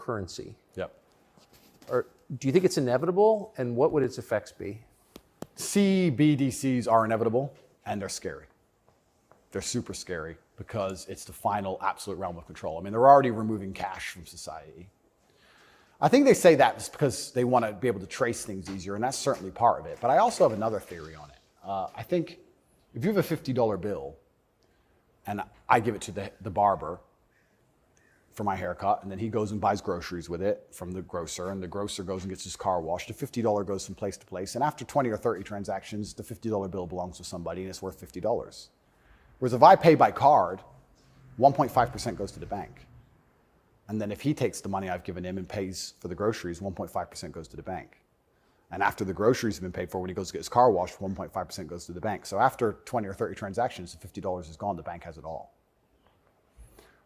currency. Yep. Or do you think it's inevitable, and what would its effects be? CBDCs are inevitable, and they're scary. They're super scary because it's the final absolute realm of control. I mean, they're already removing cash from society. I think they say that just because they want to be able to trace things easier, and that's certainly part of it. But I also have another theory on it. I think if you have a $50 bill, and I give it to the barber for my haircut, and then he goes and buys groceries with it from the grocer, and the grocer goes and gets his car washed, the $50 goes from place to place, and after 20 or 30 transactions, the $50 bill belongs to somebody, and it's worth $50. Whereas if I pay by card, 1.5% goes to the bank. And then if he takes the money I've given him and pays for the groceries, 1.5% goes to the bank. And after the groceries have been paid for, when he goes to get his car washed, 1.5% goes to the bank. So after 20 or 30 transactions, the $50 is gone, the bank has it all.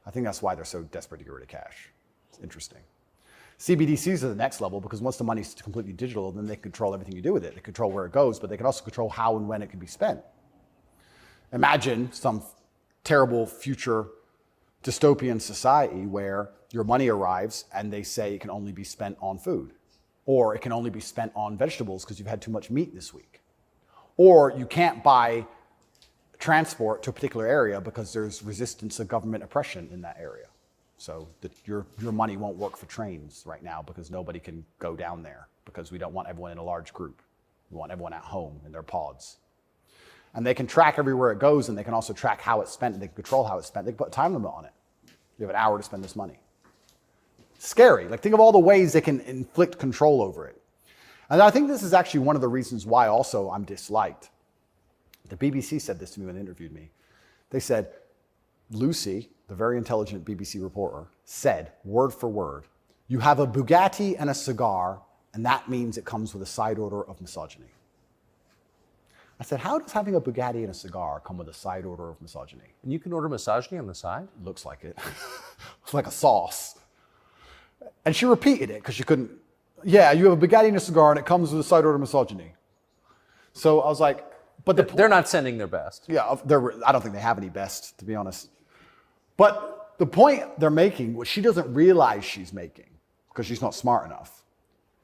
I think that's why they're so desperate to get rid of cash. It's interesting. CBDCs are the next level because once the money's completely digital, then they control everything you do with it. They control where it goes, but they can also control how and when it can be spent. Imagine some terrible future dystopian society where your money arrives and they say it can only be spent on food, or it can only be spent on vegetables because you've had too much meat this week, or you can't buy transport to a particular area because there's resistance of government oppression in that area. So that your money won't work for trains right now because nobody can go down there because we don't want everyone in a large group. We want everyone at home in their pods. And they can track everywhere it goes, and they can also track how it's spent, and they can control how it's spent. They can put a time limit on it. You have an hour to spend this money. Scary. Like, think of all the ways they can inflict control over it. And I think this is actually one of the reasons why also I'm disliked. The BBC said this to me when they interviewed me. They said, Lucy, the very intelligent BBC reporter, said, word for word, you have a Bugatti and a cigar, and that means it comes with a side order of misogyny. I said, how does having a Bugatti and a cigar come with a side order of misogyny? And you can order misogyny on the side? Looks like it. It's like a sauce. And she repeated it because she couldn't. Yeah, you have a Bugatti and a cigar, and it comes with a side order of misogyny. So I was like, but they're not sending their best. Yeah, I don't think they have any best, to be honest. But the point they're making, what she doesn't realize she's making, because she's not smart enough,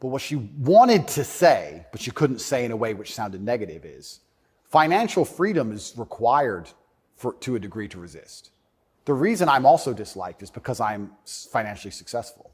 but what she wanted to say, but she couldn't say in a way which sounded negative, is financial freedom is required to a degree to resist. The reason I'm also disliked is because I'm financially successful.